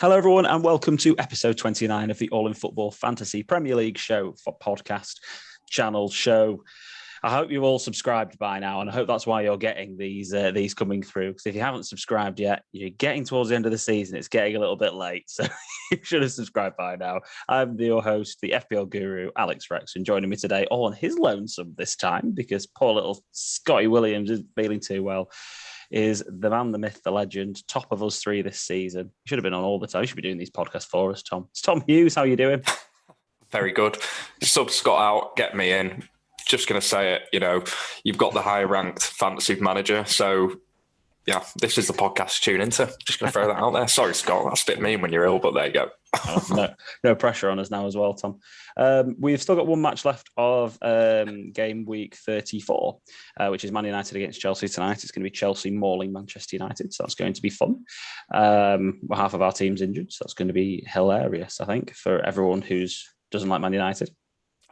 Hello, everyone, and welcome to episode 29 of the All in Football Fantasy Premier League show for podcast channel show. I hope you've all subscribed by now, and I hope that's why you're getting these coming through. Because if you haven't subscribed yet, you're getting towards the end of the season. It's getting a little bit late, so you should have subscribed by now. I'm your host, the FPL guru, Alex Rex, and joining me today, all on his lonesome this time, because poor little Scotty Williams isn't feeling too well, is the man, the myth, the legend, top of us three this season. He should have been on all the time. He should be doing these podcasts for us, Tom. It's Tom Hughes. How are you doing? Very good. Sub Scott out, get me in. Just going to say it, you've got the higher ranked fantasy manager. So, yeah, this is the podcast to tune into. Just going to throw that out there. Sorry, Scott, that's a bit mean when you're ill, but there you go. No pressure on us now as well, Tom. We've still got one match left of game week 34, which is Man United against Chelsea tonight. It's going to be Chelsea mauling Manchester United, so that's going to be fun. Half of our team's injured, so that's going to be hilarious, I think, for everyone who doesn't like Man United.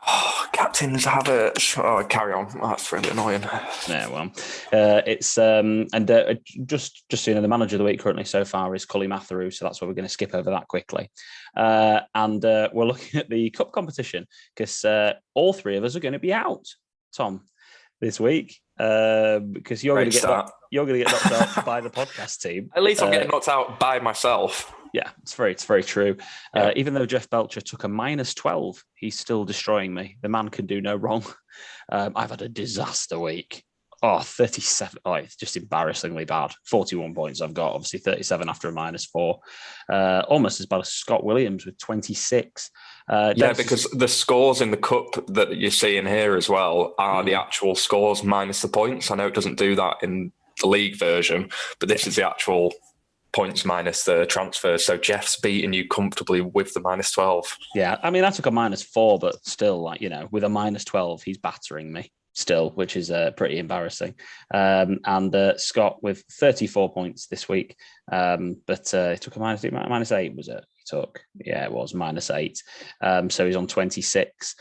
Oh, captains have it. Oh, carry on. That's really annoying. Yeah, well, it's just so you know, the manager of the week currently so far is Cully Matheru, so that's why we're going to skip over that quickly. And we're looking at the cup competition because all three of us are going to be out, Tom, this week because you're going to get knocked out by the podcast team. At least I'm getting knocked out by myself. Yeah, it's very true. Yeah. Even though Jeff Belcher took a -12, he's still destroying me. The man can do no wrong. I've had a disaster week. 37. It's just embarrassingly bad. 41 points I've got. Obviously 37 after a -4. Almost as bad as Scott Williams with 26. Because the scores in the cup that you're seeing here as well are the actual scores minus the points. I know it doesn't do that in the league version, but this is the actual points minus the transfers. So Jeff's beating you comfortably with the -12. Yeah, I mean, I took a -4, but still, with a -12, he's battering me still, which is pretty embarrassing. And Scott with 34 points this week, but he took a -8, was it? He took, yeah, it was -8. So he's on 26.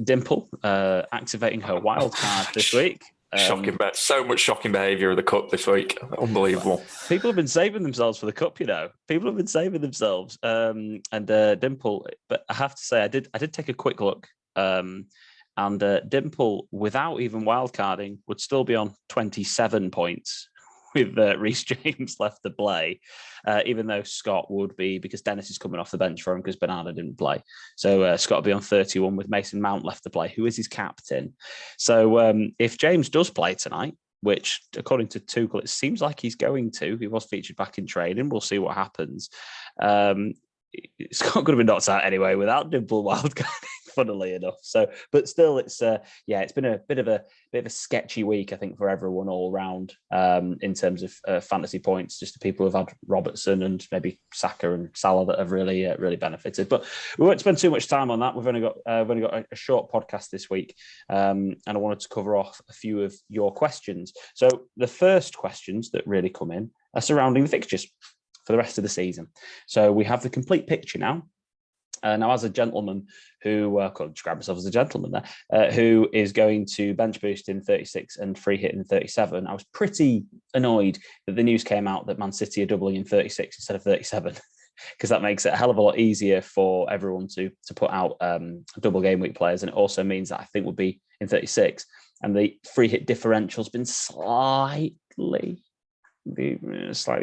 Dimple activating her wild card this week. Shocking, but so much shocking behaviour of the cup this week. Unbelievable. People have been saving themselves for the cup, People have been saving themselves. And Dimple, but I have to say, I did take a quick look. And Dimple, without even wildcarding, would still be on 27 points with Reece James left to play, even though Scott would be, because Dennis is coming off the bench for him because Bernardo didn't play. So Scott will be on 31 with Mason Mount left to play, who is his captain. So if James does play tonight, which according to Tuchel, it seems like he's going to, he was featured back in training, we'll see what happens. Scott could have been knocked out anyway without Dimple wildcarding, funnily enough. So, but still, it's been a bit of a sketchy week, I think, for everyone all round in terms of fantasy points. Just the people who've had Robertson and maybe Saka and Salah that have really benefited. But we won't spend too much time on that. We've only got a short podcast this week, and I wanted to cover off a few of your questions. So the first questions that really come in are surrounding the fixtures for the rest of the season. So we have the complete picture now. Now, as a gentleman who, could describe myself as a gentleman there, who is going to bench boost in 36 and free hit in 37, I was pretty annoyed that the news came out that Man City are doubling in 36 instead of 37, because that makes it a hell of a lot easier for everyone to put out double game week players. And it also means that I think we'll be in 36. And the free hit differential's been slightly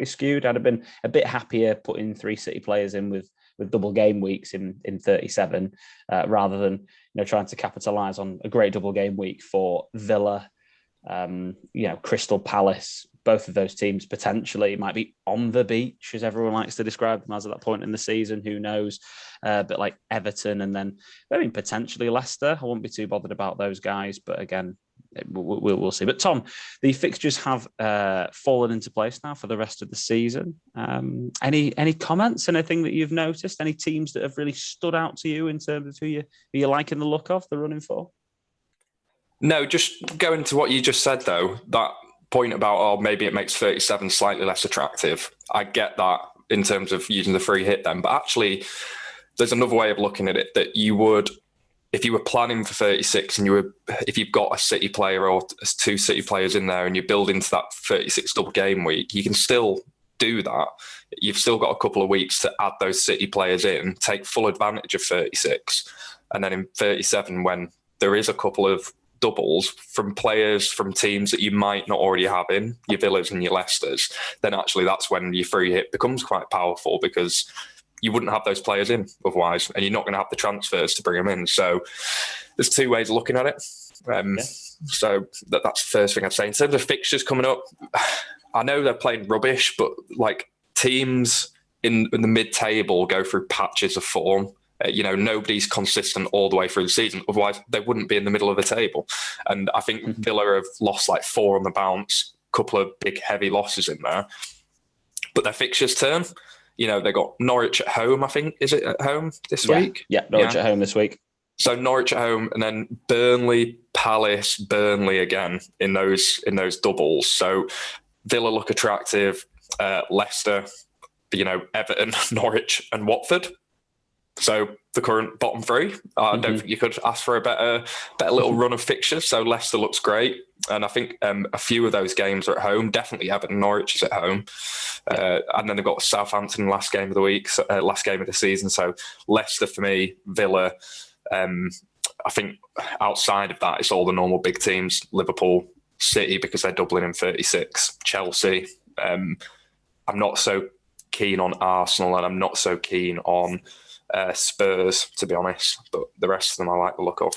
skewed. I'd have been a bit happier putting 3 City players in with double game weeks in 37 rather than trying to capitalise on a great double game week for Villa, Crystal Palace. Both of those teams potentially might be on the beach, as everyone likes to describe them as at that point in the season. Who knows? But like Everton and then potentially Leicester. I won't be too bothered about those guys, but again, we'll see. But Tom, the fixtures have fallen into place now for the rest of the season. Any comments? Anything that you've noticed? Any teams that have really stood out to you in terms of who you're liking the look of, the running for? No, just going to what you just said though. That point about maybe it makes 37 slightly less attractive. I get that in terms of using the free hit then, but actually, there's another way of looking at it that you would. If you were planning for 36 and if you've got a City player or 2 City players in there and you build into that 36 double game week, you can still do that, you've still got a couple of weeks to add those City players in, take full advantage of 36. And then in 37, when there is a couple of doubles from players from teams that you might not already have in, your Villas and your Leicesters, then actually that's when your free hit becomes quite powerful, because you wouldn't have those players in otherwise, and you're not going to have the transfers to bring them in. So there's two ways of looking at it. So that's the first thing I'd say. In terms of fixtures coming up, I know they're playing rubbish, but like teams in the mid-table go through patches of form. Nobody's consistent all the way through the season. Otherwise, they wouldn't be in the middle of the table. And I think Villa have lost like 4 on the bounce, a couple of big, heavy losses in there. But their fixtures turn. They got Norwich at home, I think. Is it at home this week? Yeah, Norwich at home this week. So Norwich at home, and then Burnley, Palace, Burnley again in those doubles. So Villa look attractive. Leicester, Everton, Norwich, and Watford. So the current bottom 3. I don't think you could ask for a better little run of fixtures. So Leicester looks great. And I think a few of those games are at home. Definitely Everton, Norwich is at home. And then they've got Southampton last game of the week, last game of the season. So Leicester for me, Villa. I think outside of that, it's all the normal big teams. Liverpool, City, because they're doubling in 36. Chelsea. I'm not so keen on Arsenal, and I'm not so keen on Spurs, to be honest, but the rest of them I like the look of.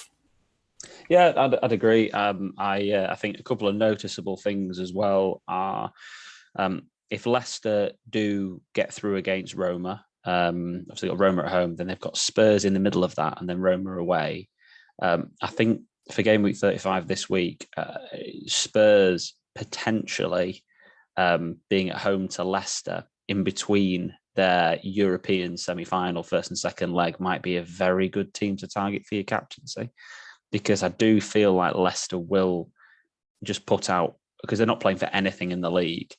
Yeah, I'd agree. I think a couple of noticeable things as well are if Leicester do get through against Roma, obviously got Roma at home, then they've got Spurs in the middle of that, and then Roma away. I think for game week 35 this week, Spurs potentially being at home to Leicester in between their European semi-final first and second leg might be a very good team to target for your captaincy, because I do feel like Leicester will just put out, because they're not playing for anything in the league,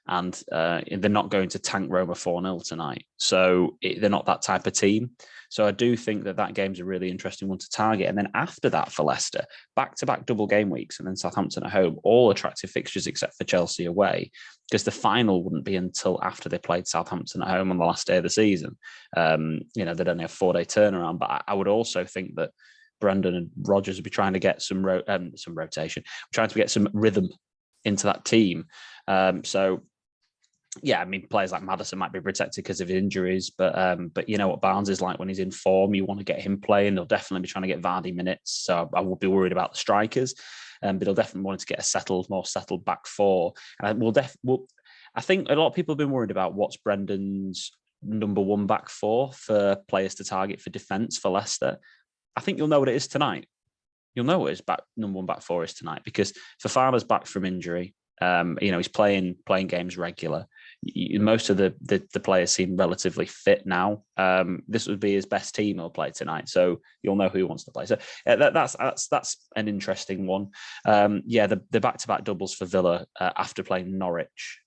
and they're not going to tank Roma 4-0 tonight. So they're not that type of team. So I do think that game's a really interesting one to target. And then after that for Leicester, back-to-back double game weeks, and then Southampton at home, all attractive fixtures except for Chelsea away, because the final wouldn't be until after they played Southampton at home on the last day of the season. They'd only have 4-day turnaround. But I would also think that Brandon and Rodgers would be trying to get some rotation, trying to get some rhythm into that team. Yeah, I mean, players like Maddison might be protected because of injuries, but you know what Barnes is like when he's in form. You want to get him playing. They'll definitely be trying to get Vardy minutes. So I would be worried about the strikers, but they'll definitely want to get a more settled back 4. And I think a lot of people have been worried about what's Brendan's number 1 back 4 for players to target for defence for Leicester. I think you'll know what it is tonight. You'll know what his number 1 back 4 is tonight, because Fofana's back from injury. He's playing games regular. Most of the players seem relatively fit now. This would be his best team he'll play tonight, so you'll know who he wants to play. So that's an interesting one. The back-to-back doubles for Villa after playing Norwich.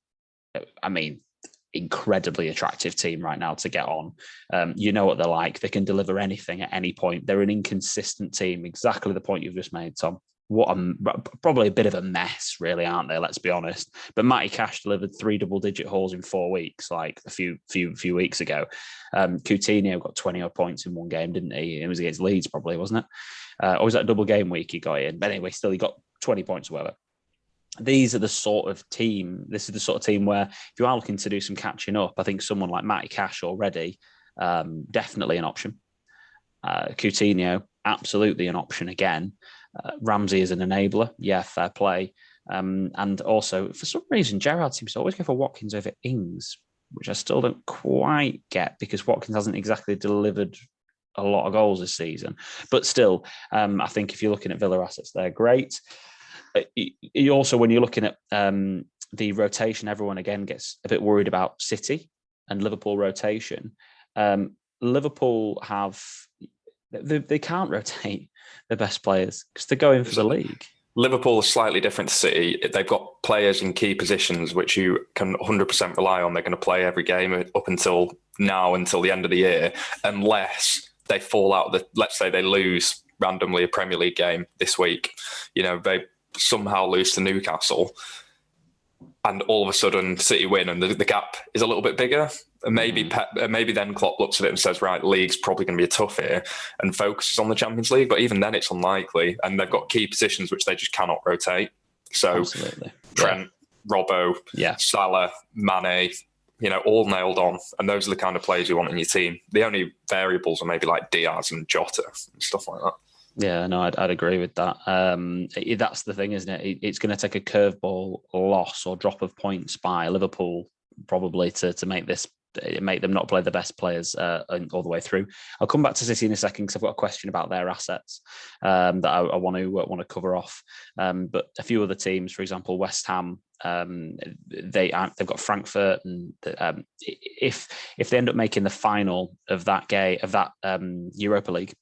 I mean, incredibly attractive team right now to get on. You know what they're like. They can deliver anything at any point. They're an inconsistent team. Exactly the point you've just made, Tom. Probably a bit of a mess, really, aren't they? Let's be honest. But Matty Cash delivered 3 double-digit hauls in 4 weeks, like a few weeks ago. Coutinho got 20 odd points in one game, didn't he? It was against Leeds, probably, wasn't it? Or was that double game week he got in? But anyway, still, he got 20 points or whatever. This is the sort of team where if you are looking to do some catching up, I think someone like Matty Cash already, definitely an option. Coutinho, absolutely an option again. Ramsey is an enabler. Yeah, fair play. And also, for some reason, Gerrard seems to always go for Watkins over Ings, which I still don't quite get, because Watkins hasn't exactly delivered a lot of goals this season. But still, I think if you're looking at Villa assets, they're great. You also, when you're looking at the rotation, everyone again gets a bit worried about City and Liverpool rotation. Liverpool they can't rotate their best players because they're going for the league. Liverpool is slightly different to City. They've got players in key positions which you can 100% rely on. They're going to play every game up until the end of the year, unless they fall out. Let's say they lose randomly a Premier League game this week. They somehow lose to Newcastle. and all of a sudden City win and the gap is a little bit bigger. And maybe then Klopp looks at it and says, right, league's probably going to be tough here and focuses on the Champions League. But even then it's unlikely. And they've got key positions which they just cannot rotate. So Absolutely. Trent, Robbo, Salah, Mane, all nailed on. And those are the kind of players you want in your team. The only variables are maybe like Diaz and Jota and stuff like that. Yeah, no, I'd agree with that. That's the thing, isn't it? It's going to take a curveball loss or drop of points by Liverpool probably to make them not play the best players all the way through. I'll come back to City in a second because I've got a question about their assets that I want to cover off. But a few other teams, for example, West Ham, they've got Frankfurt, and if they end up making the final of that Europa League,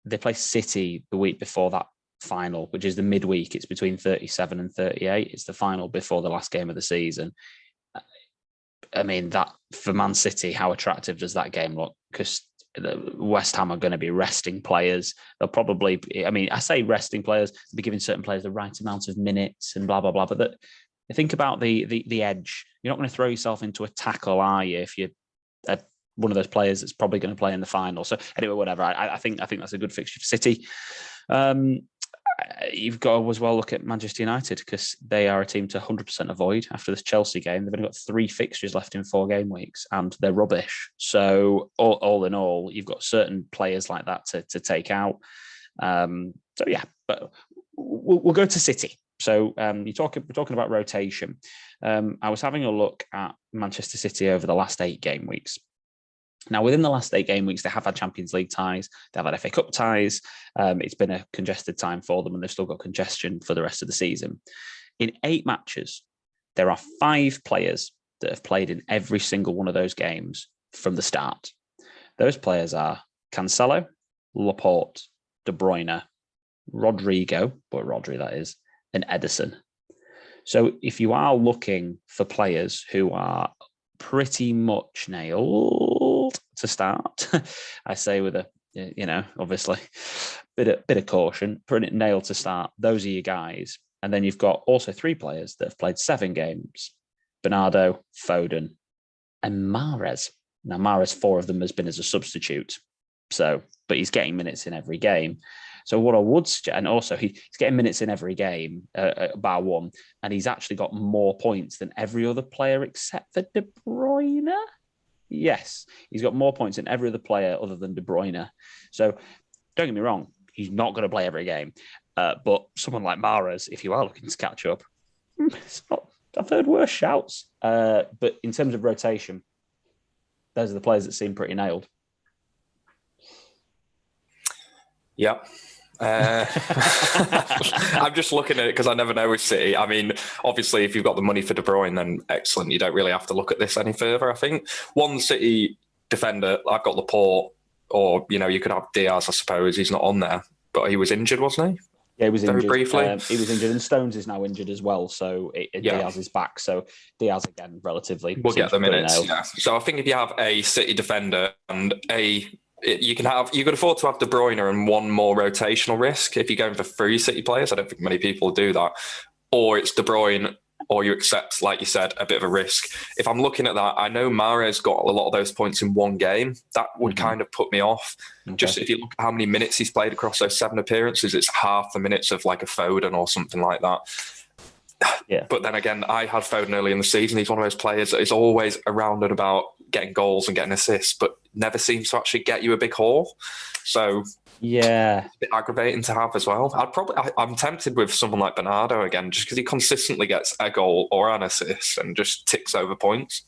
they play City the week before that final, which is the midweek. It's between 37 and 38. It's the final before the last game of the season. I mean, that for Man City, how attractive does that game look? Because West Ham are going to be resting players. They'll probably, I say resting players, they'll be giving certain players the right amount of minutes and blah, blah, blah. But think about the edge. You're not going to throw yourself into a tackle, are you, if you're one of those players that's probably going to play in the final. So anyway, whatever. I think that's a good fixture for City. You've got to as well look at Manchester United because they are a team to 100% avoid after this Chelsea game. They've only got 3 fixtures left in 4 game weeks and they're rubbish. So all in all, you've got certain players like that to take out. But we'll go to City. So we're talking about rotation. I was having a look at Manchester City over the last 8 game weeks. Now, within the last 8 game weeks, they have had Champions League ties. They've had FA Cup ties. It's been a congested time for them, and they've still got congestion for the rest of the season. In 8 matches, there are 5 players that have played in every single one of those games from the start. Those players are Cancelo, Laporte, De Bruyne, Rodrigo, but Rodri that is, and Ederson. So if you are looking for players who are pretty much nailed to start, I say with obviously bit of caution, pretty nailed to start. Those are your guys. And then you've got also 3 players that have played 7 games: Bernardo, Foden, and Mahrez. Now, Mahrez, 4 of them has been as a substitute. But he's getting minutes in every game. So what I would suggest, and also he's getting minutes in every game, bar 1, and he's actually got more points than every other player except for De Bruyne. Yes, he's got more points than every other player other than De Bruyne. So don't get me wrong, he's not going to play every game. But someone like Mahrez, if you are looking to catch up, I've heard worse shouts. But in terms of rotation, those are the players that seem pretty nailed. Yep. I'm just looking at it because I never know with City. I mean, obviously, if you've got the money for De Bruyne, then excellent. You don't really have to look at this any further, I think. One City defender, I've got Laporte, or, you could have Diaz, I suppose. He's not on there, but he was injured, wasn't he? Yeah, he was injured. Very briefly. He was injured, and Stones is now injured as well. So Diaz is back. So Diaz, again, relatively. We'll get the minutes, yeah. So I think if you have a City defender and you could afford to have De Bruyne and one more rotational risk if you're going for 3 City players. I don't think many people do that. Or it's De Bruyne, or you accept, like you said, a bit of a risk. If I'm looking at that, I know Mahrez got a lot of those points in 1 game. That would kind of put me off. Okay. Just if you look at how many minutes he's played across those 7 appearances, it's half the minutes of like a Foden or something like that. Yeah. But then again, I had Foden early in the season. He's one of those players that is always around and about getting goals and getting assists, but never seems to actually get you a big haul. So yeah, it's a bit aggravating to have as well. I'm tempted with someone like Bernardo again, just because he consistently gets a goal or an assist and just ticks over points.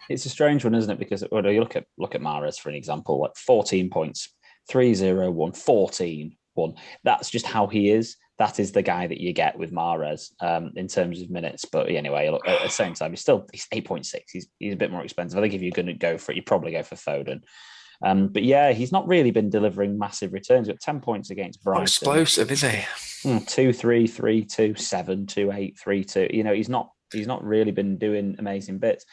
It's a strange one, isn't it? Because when you look at Mahrez for an example, like 14 points, 3-0-1, 14-1. That's just how he is. That is the guy that you get with Mahrez in terms of minutes. But anyway, look, at the same time, he's 8.6. He's a bit more expensive. I think if you're going to go for it, you probably go for Foden. But yeah, he's not really been delivering massive returns. He's got 10 points against Brighton. Explosive, is he? 2-3, 3-2, 7, 2-8, 3-2. He's not really been doing amazing bits.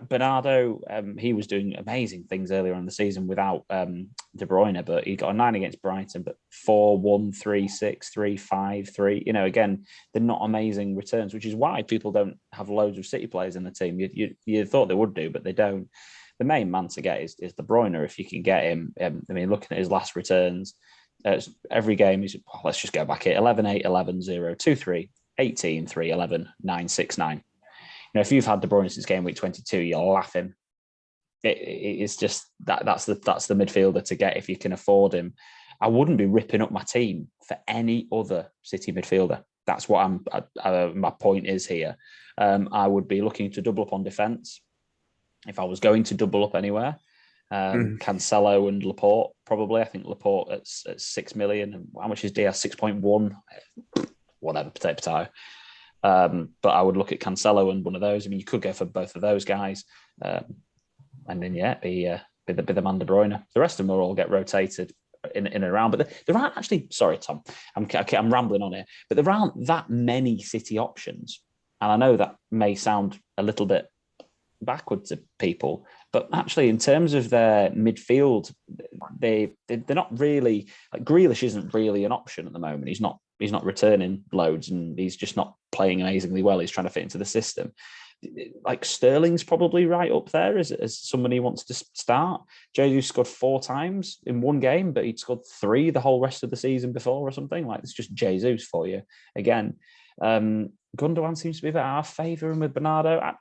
Bernardo, he was doing amazing things earlier in the season without De Bruyne, but he got a 9 against Brighton, but 4-1, 3-6, 3-5, 3. Again, they're not amazing returns, which is why people don't have loads of City players in the team. You thought they would do, but they don't. The main man to get is De Bruyne if you can get him. Looking at his last returns, every game he's, let's just go back here: 11-8, 11-0, 2-3, 18-3, 11, 9, 6, 9. If you've had De Bruyne since game week 22, you're laughing. It's just that's the midfielder to get if you can afford him. I wouldn't be ripping up my team for any other City midfielder. That's what my point is here. I would be looking to double up on defence if I was going to double up anywhere. Cancelo and Laporte, probably. I think Laporte at 6 million. And how much is Diaz? 6.1. Whatever, potato. But I would look at Cancelo and one of those. You could go for both of those guys, and then be the man De Bruyne. The rest of them will all get rotated in and around. But there aren't actually. Sorry, Tom, I'm rambling on here. But there aren't that many City options, and I know that may sound a little bit backward to people, but actually, in terms of their midfield, they're not really. Like Grealish isn't really an option at the moment. He's not returning loads, and he's just not playing amazingly well. He's trying to fit into the system. Like Sterling's probably right up there as somebody who wants to start. Jesus scored 4 times in one game, but he'd scored 3 the whole rest of the season before or something. Like, it's just Jesus for you again. Gundogan seems to be a bit out of favour, and with Bernardo,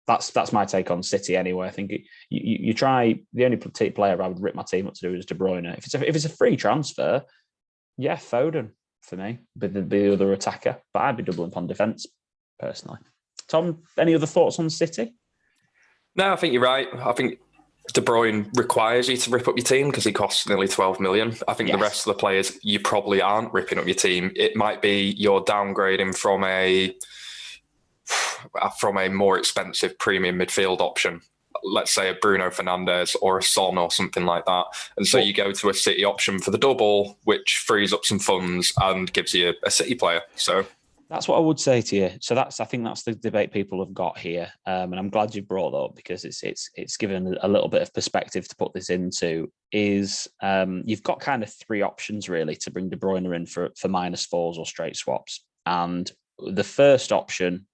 that's my take on City anyway. I think you try. The only player I would rip my team up to do is De Bruyne. If it's a free transfer, yeah, Foden for me, but the other attacker. But I'd be doubling upon defence personally. Tom, any other thoughts on City? No, I think you're right. I think De Bruyne requires you to rip up your team because he costs nearly 12 million. I think the rest of the players, you probably aren't ripping up your team. It might be you're downgrading from a more expensive premium midfield option. Let's say a Bruno Fernandes or a Son or something like that. And so you go to a City option for the double, which frees up some funds and gives you a City player. So that's what I would say to you. So I think that's the debate people have got here. And I'm glad you brought that up because it's given a little bit of perspective to put this into is you've got kind of 3 options really to bring De Bruyne in for -4s or straight swaps. And the first option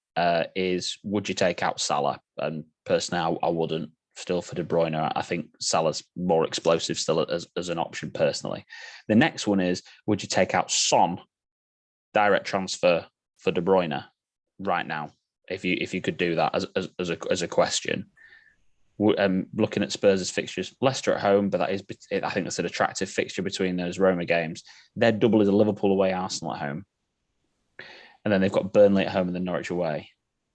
is, would you take out Salah? And personally, I wouldn't. Still for De Bruyne, I think Salah's more explosive still as an option personally. The next one is, would you take out Son, direct transfer for De Bruyne right now? If you could do that as a question. Looking at Spurs' fixtures, Leicester at home, but I think that's an attractive fixture between those Roma games. Their double is a Liverpool away, Arsenal at home. And then they've got Burnley at home and then Norwich away.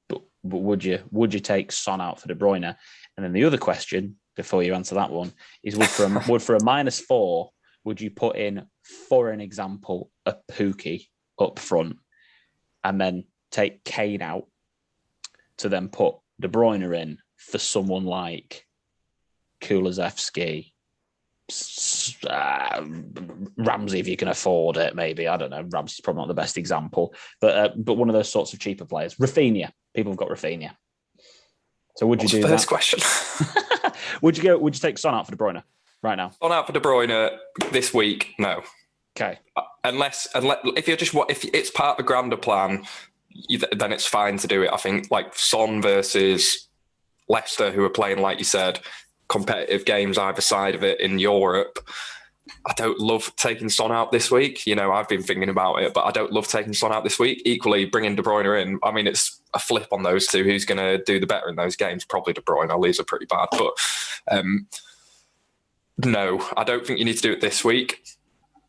But would you take Son out for De Bruyne? And then the other question, before you answer that one, is would for a -4, would you put in, for an example, a Pukki up front and then take Kane out to then put De Bruyne in for someone like Kulusevski, Ramsey, if you can afford it, maybe. I don't know. Ramsey's probably not the best example, but one of those sorts of cheaper players. Rafinha. People have got Rafinha. So would you do first that? Question. Would you take Son out for De Bruyne right now? Son out for De Bruyne this week? No. Okay. Unless if it's part of the grander plan, then it's fine to do it. I think like Son versus Leicester, who are playing, like you said, competitive games either side of it in Europe. I don't love taking Son out this week. I've been thinking about it, but I don't love taking Son out this week. Equally, bringing De Bruyne in, I mean, it's a flip on those two. Who's going to do the better in those games? Probably De Bruyne. Our leads are pretty bad. But no, I don't think you need to do it this week,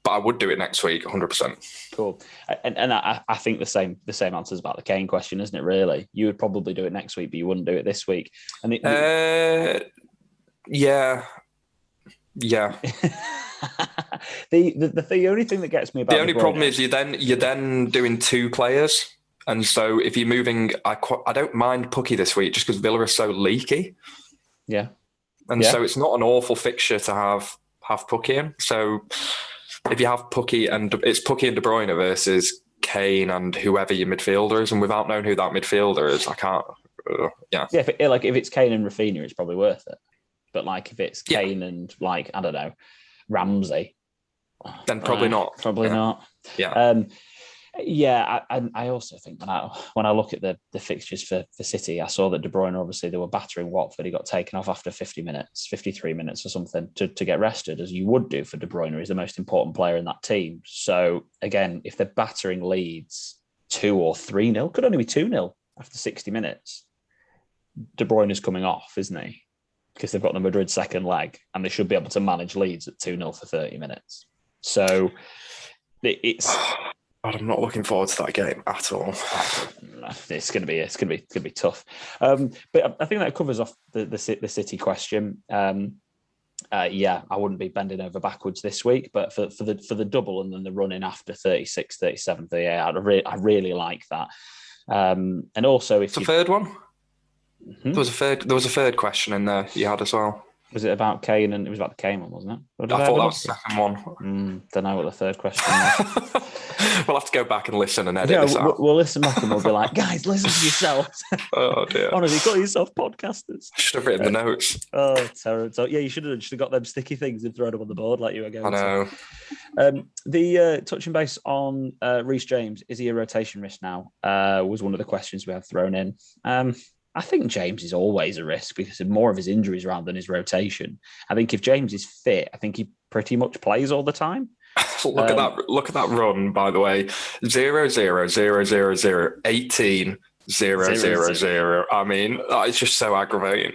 but I would do it next week, 100%. Cool. And I think the same answer is about the Kane question, isn't it, really? You would probably do it next week, but you wouldn't do it this week. And yeah. The only thing that gets me about the only problem is you're then doing 2 players, and so if you're moving, I don't mind Pukki this week just because Villa are so leaky. Yeah, and so it's not an awful fixture to have Pukki in. So if you have Pukki and it's Pukki and De Bruyne versus Kane and whoever your midfielder is, and without knowing who that midfielder is, I can't Yeah. Yeah, if it's Kane and Rafinha, it's probably worth it. But like if it's Kane and like, I don't know, Ramsey, then probably not. Probably not. Yeah. I also think when I look at the fixtures for City, I saw that De Bruyne, obviously they were battering Watford. He got taken off after 50 minutes, 53 minutes or something to get rested, as you would do for De Bruyne. He's the most important player in that team. So again, if they're battering Leeds 2 or 3-0, could only be 2-0 after 60 minutes. De Bruyne is coming off, isn't he? Because they've got the Madrid second leg and they should be able to manage Leeds at 2-0 for 30 minutes. So it's... I'm not looking forward to that game at all. It's going to be tough. But I think that covers off the City question. I wouldn't be bending over backwards this week, but for the double and then the running after 36, 37, 38, I really like that. And also, if it's a third one, there was a third question in there you had as well. Was it about Kane? And it was about the Kane one, wasn't it? I thought that was the second one. Don't know what the third question was. We'll have to go back and listen and edit this out. We'll listen back and we'll be like, guys, listen to yourselves. Oh dear! Honestly, call yourself podcasters. I should have written the notes. Oh, terrible! So, yeah, you should have got them sticky things and thrown them on the board like you were going. I know. The touching base on Reece James, is he a rotation risk now? Was one of the questions we had thrown in. I think James is always a risk because of more of his injuries rather than his rotation. I think if James is fit, I think he pretty much plays all the time. Look at that run, by the way. 0, 0, 0, 0, 0, 18, 0, 0, 0. I mean, it's just so aggravating.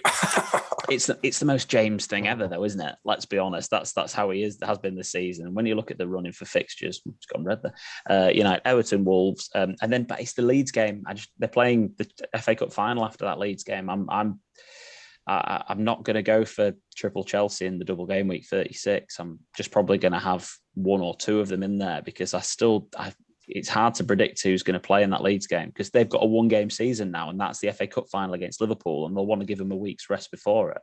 It's the most James thing ever, though, isn't it? Let's be honest. That's how he is. Has been this season. When you look at the running for fixtures, it's gone red there. Everton, Wolves, and then but it's the Leeds game. They're playing the FA Cup final after that Leeds game. I'm not going to go for triple Chelsea in the double game week 36. I'm just probably going to have 1 or 2 of them in there because it's hard to predict who's going to play in that Leeds game because they've got a 1-game season now, and that's the FA Cup final against Liverpool, and they'll want to give them a week's rest before it.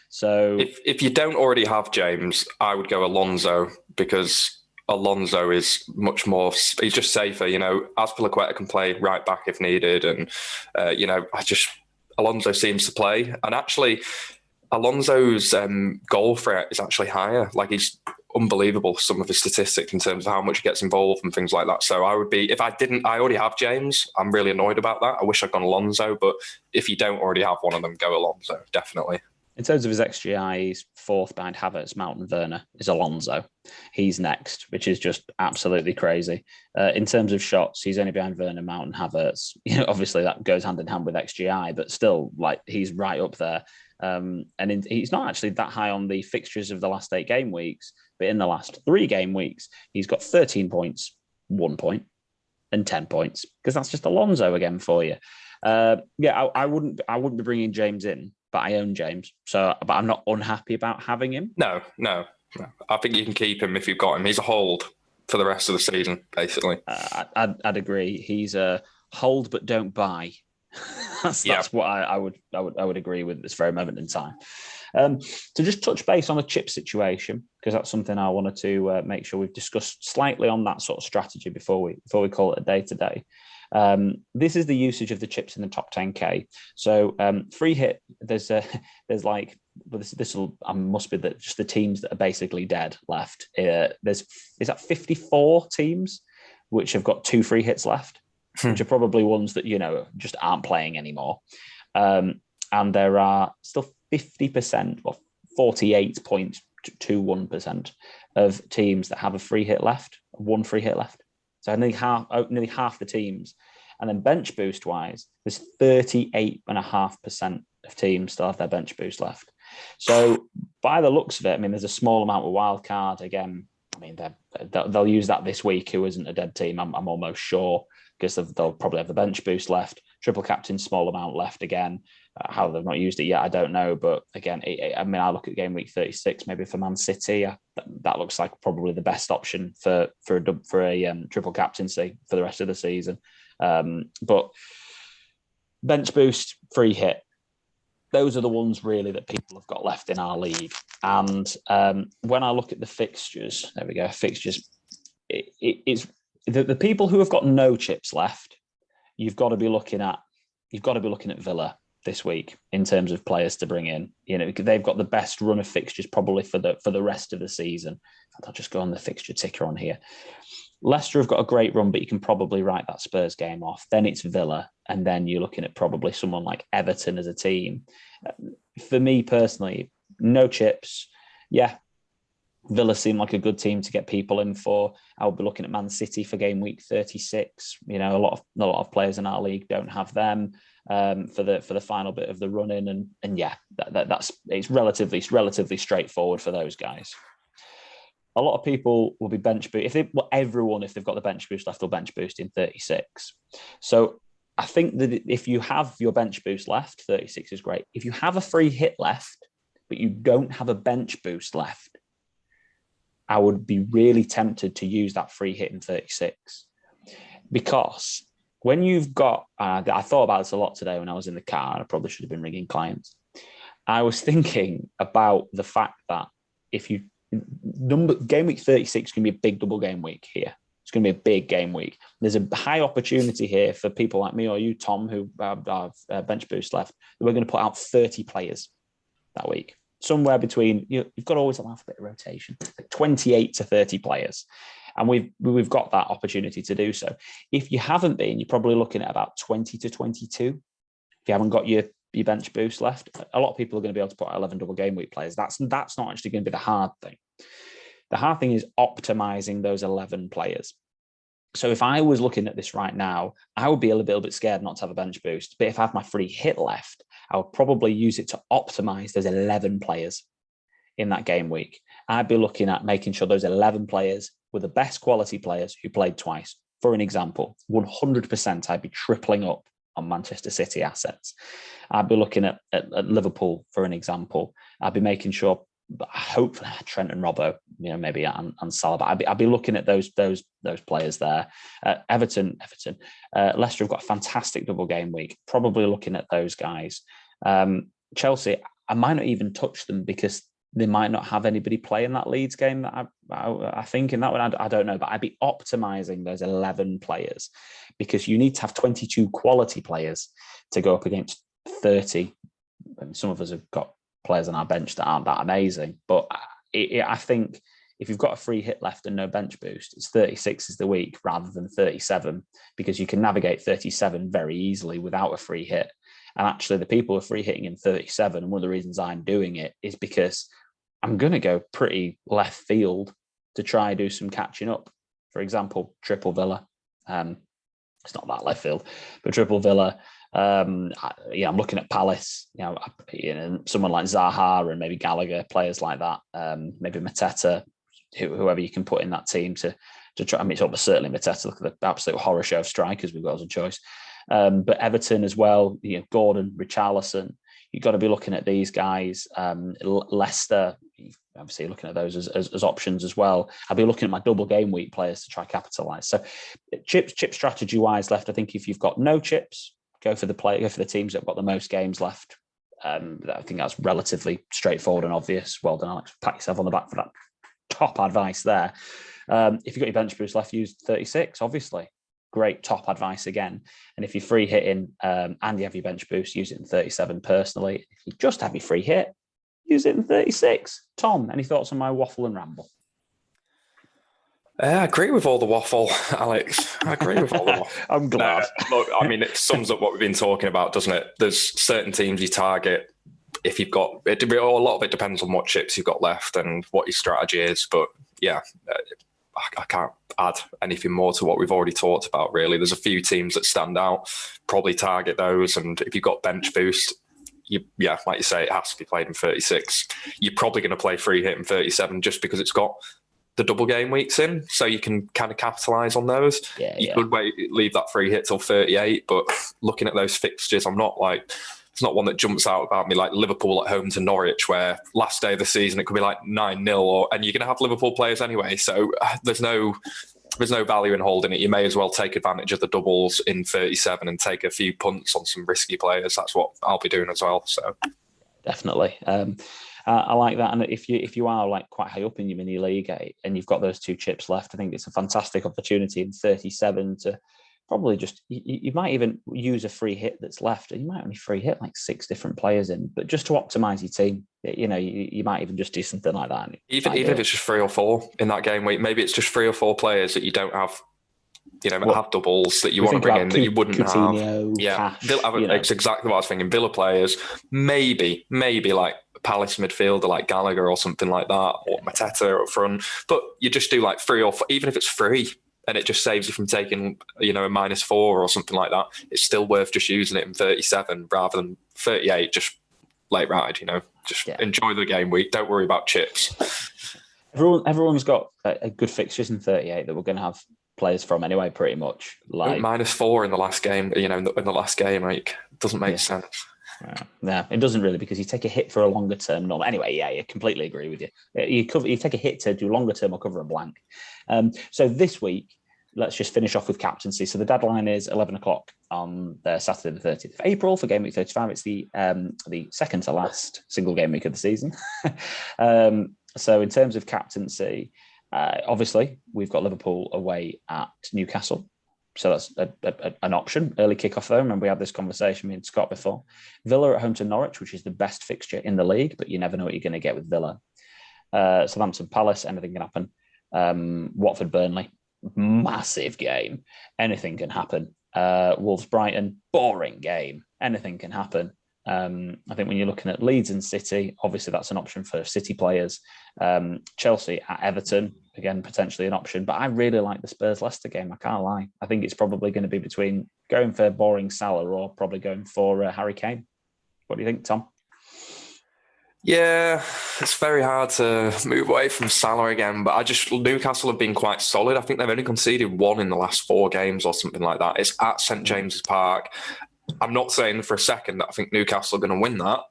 So if you don't already have James, I would go Alonso because Alonso is much more. He's just safer. Azpilicueta can play right back if needed, and Alonso seems to play, and actually, Alonso's goal threat is actually higher. Like he's unbelievable, some of his statistics in terms of how much he gets involved and things like that. So I would be, if I already have James, I'm really annoyed about that. I wish I'd gone Alonso, but if you don't already have one of them, go Alonso, definitely. In terms of his XGI, he's 4th behind Havertz, Mount and Werner is Alonso. He's next, which is just absolutely crazy. In terms of shots, he's only behind Werner, Mount and Havertz. Obviously that goes hand in hand with XGI, but still, like he's right up there. He's not actually that high on the fixtures of the last 8 game weeks, but in the last 3 game weeks, he's got 13 points, 1 point, and 10 points because that's just Alonso again for you. I wouldn't be bringing James in, but I own James, but I'm not unhappy about having him. No. I think you can keep him if you've got him. He's a hold for the rest of the season, basically. I'd agree. He's a hold but don't buy. That's what I would agree with at this very moment in time. To just touch base on the chip situation, because that's something I wanted to make sure we've discussed slightly on that sort of strategy before we call it a day today. This is the usage of the chips in the top 10k. So free hit, there's like, but this must be just the teams that are basically dead left. Is that 54 teams which have got 2 free hits left, which are probably ones that just aren't playing anymore. And there are still 50% or 48.21% of teams that have a free hit left, 1 free hit left. So nearly half the teams. And then bench boost wise, there's 38.5% of teams still have their bench boost left. So by the looks of it, I mean, there's a small amount of wild card. Again, I mean, they'll use that this week, who isn't a dead team, I'm almost sure, because they'll probably have the bench boost left. Triple captain, small amount left again. How they've not used it yet, I don't know. But again, I look at game week 36, maybe for Man City, that looks like probably the best option for a triple captaincy for the rest of the season. But bench boost, free hit, those are the ones really that people have got left in our league. And when I look at the fixtures, there we go, fixtures, it's the people who have got no chips left, you've got to be looking at you've got to be looking at Villa this week in terms of players to bring in. You know, they've got the best run of fixtures probably for the rest of the season. I'll just go on the fixture ticker on here. Leicester have got a great run, but you can probably write that Spurs game off. Then it's Villa, and then you're looking at probably someone like Everton as a team. For me personally, no chips. Yeah, Villa seem like a good team to get people in for. I'll be looking at Man City for game week 36. You know, a lot of players in our league don't have them for the final bit of the run in, and yeah, that's it's relatively straightforward for those guys. A lot of people will be bench boost if they've got the bench boost left, will bench boost in 36. So I think that if you have your bench boost left, 36 is great. If you have a free hit left, but you don't have a bench boost left, I would be really tempted to use that free hit in 36. Because when you've got, I thought about this a lot today when I was in the car, and I probably should have been ringing clients. I was thinking about the fact that if you game week 36 can be a big double game week here. It's going to be a big game week. There's a high opportunity here for people like me or you, Tom, who have bench boost left. We're going to put out 30 players that week. Somewhere between, you've got to always allow for a bit of rotation, like 28 to 30 players. And we've got that opportunity to do so. If you haven't been, you're probably looking at about 20 to 22. If you haven't got your bench boost left, a lot of people are going to be able to put 11 double game week players. That's not actually going to be the hard thing. The hard thing is optimizing those 11 players. So if I was looking at this right now, I would be a little bit scared not to have a bench boost. But if I have my free hit left, I would probably use it to optimize those 11 players in that game week. I'd be looking at making sure those 11 players were the best quality players who played twice. For an example, 100% I'd be tripling up on Manchester City assets. I'd be looking at Liverpool, for an example. I'd be making sure, hopefully, Trent and Robbo, maybe and Salah. But I'd be looking at those players there. Everton, Leicester have got a fantastic double game week. Probably looking at those guys. Chelsea, I might not even touch them because they might not have anybody play in that Leeds game. That I think in that one, I don't know, but I'd be optimizing those 11 players because you need to have 22 quality players to go up against 30. And some of us have got players on our bench that aren't that amazing, but I think if you've got a free hit left and no bench boost, it's 36 is the week rather than 37 because you can navigate 37 very easily without a free hit. And actually, the people who are free hitting in 37, and one of the reasons I'm doing it is because I'm going to go pretty left field to try and do some catching up. For example, triple Villa. It's not that left field, but triple Villa. I'm looking at Palace. Someone like Zaha and maybe Gallagher, players like that. Maybe Mateta, whoever you can put in that team to try. I mean, it's certainly Mateta. Look at the absolute horror show of strikers we've got as a choice. But Everton as well. Gordon, Richarlison. You've got to be looking at these guys. Leicester, obviously looking at those as options as well. I'll be looking at my double game week players to try capitalise. So chip strategy wise left, I think if you've got no chips, go for the teams that have got the most games left. I think that's relatively straightforward and obvious. Well done, Alex. Pat yourself on the back for that top advice there. If you've got your bench boost left, use 36, obviously. Great top advice again. And if you're free hitting and you have your bench boost, use it in 37 personally. If you just have your free hit, use it in 36. Tom, any thoughts on my waffle and ramble? I agree with all the waffle, Alex. I agree with all the waffle. I'm glad. Look, I mean, it sums up what we've been talking about, doesn't it? There's certain teams you target. If you've got it, a lot of it depends on what chips you've got left and what your strategy is. But yeah, I can't add anything more to what we've already talked about, really. There's a few teams that stand out. Probably target those. And if you've got bench boost, like you say, it has to be played in 36. You're probably going to play free hit in 37 just because it's got the double game weeks in, so you can kind of capitalise on those. You could leave that free hit till 38, but looking at those fixtures, it's not one that jumps out about me, like Liverpool at home to Norwich, where last day of the season it could be like 9-0, and you're going to have Liverpool players anyway, so there's no value in holding it. You may as well take advantage of the doubles in 37 and take a few punts on some risky players. That's what I'll be doing as well. So definitely. I like that, and if you are like quite high up in your mini league and you've got those two chips left, I think it's a fantastic opportunity in 37 to probably just you might even use a free hit that's left, and you might only free hit like 6 different players in, but just to optimize your team, you might even just do something like that. Even if it's just 3 or 4 in that game week, maybe it's just 3 or 4 players that you don't have, have doubles that you want to bring in that you wouldn't Coutinho, have. Yeah, Cash, it's exactly what I was thinking. Villa players, maybe like Palace midfielder like Gallagher or something like that, or Mateta up front. But you just do like 3 or 4, even if it's free, and it just saves you from taking, a -4 or something like that. It's still worth just using it in 37 rather than 38. Just late ride, just enjoy the game week. Don't worry about chips. Everyone's got a good fixtures in 38 that we're going to have players from anyway, pretty much. Like -4 in the last game, in the last game, like, it doesn't make sense. No, it doesn't really, because you take a hit for a longer term. No, anyway, yeah, I completely agree with you. You take a hit to do longer term or cover a blank. So this week, let's just finish off with captaincy. So the deadline is 11 o'clock on Saturday, the 30th of April for game week 35. It's the second to last single game week of the season. So in terms of captaincy, obviously we've got Liverpool away at Newcastle. So that's an option. Early kickoff, though. Remember, we had this conversation with Scott before. Villa at home to Norwich, which is the best fixture in the league, but you never know what you're going to get with Villa. Southampton Palace, anything can happen. Watford Burnley, massive game. Anything can happen. Wolves Brighton, boring game. Anything can happen. I think when you're looking at Leeds and City, obviously that's an option for City players. Chelsea at Everton, again, potentially an option. But I really like the Spurs-Leicester game, I can't lie. I think it's probably going to be between going for boring Salah or probably going for Harry Kane. What do you think, Tom? Yeah, it's very hard to move away from Salah again, but Newcastle have been quite solid. I think they've only conceded 1 in the last 4 games or something like that. It's at St James's Park. I'm not saying for a second that I think Newcastle are going to win that,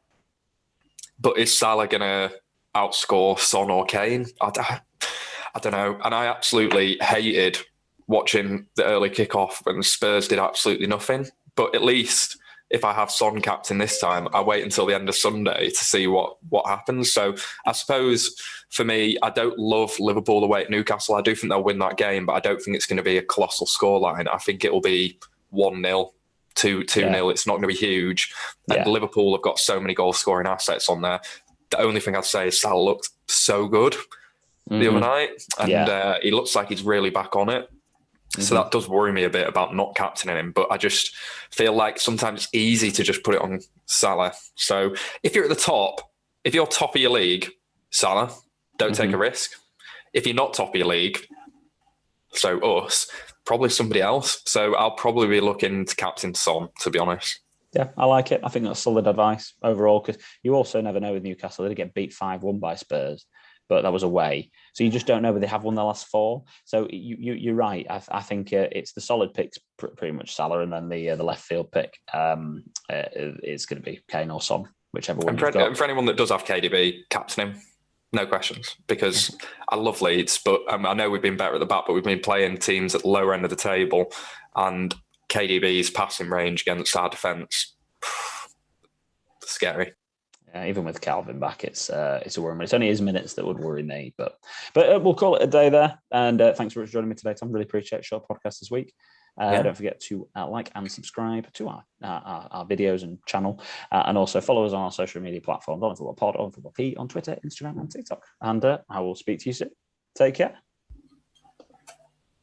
but is Salah going to outscore Son or Kane? I don't know. And I absolutely hated watching the early kickoff when Spurs did absolutely nothing. But at least if I have Son captain this time, I wait until the end of Sunday to see what happens. So I suppose for me, I don't love Liverpool away at Newcastle. I do think they'll win that game, but I don't think it's going to be a colossal scoreline. I think it will be 1-0. 2-0. It's not going to be huge. And Liverpool have got so many goal scoring assets on there. The only thing I'd say is Salah looked so good the other night, and he looks like he's really back on it. So that does worry me a bit about not captaining him, but I just feel like sometimes it's easy to just put it on Salah. So if you're at the top, if you're top of your league, Salah, don't take a risk. If you're not top of your league, so us, probably somebody else. So I'll probably be looking to captain Son, to be honest. Yeah, I like it. I think that's solid advice overall, because you also never know with Newcastle. They get beat 5-1 by Spurs, but that was away. So you just don't know whether they have won the last 4. So you're right. I think it's the solid picks, pretty much Salah, and then the left field pick is going to be Kane or Son, whichever one you've got. And for anyone that does have KDB, captain him. No questions, because I love Leeds, but I know we've been better at the back, but we've been playing teams at the lower end of the table, and KDB's passing range against our defence, scary. Yeah, even with Calvin back, it's a worry. It's only his minutes that would worry me, but we'll call it a day there. And thanks for joining me today, Tom. Really appreciate your podcast this week. Don't forget to like and subscribe to our videos and channel, and also follow us on our social media platforms, On Football Pod, On Football P, on Twitter, Instagram, and TikTok. And I will speak to you soon. Take care.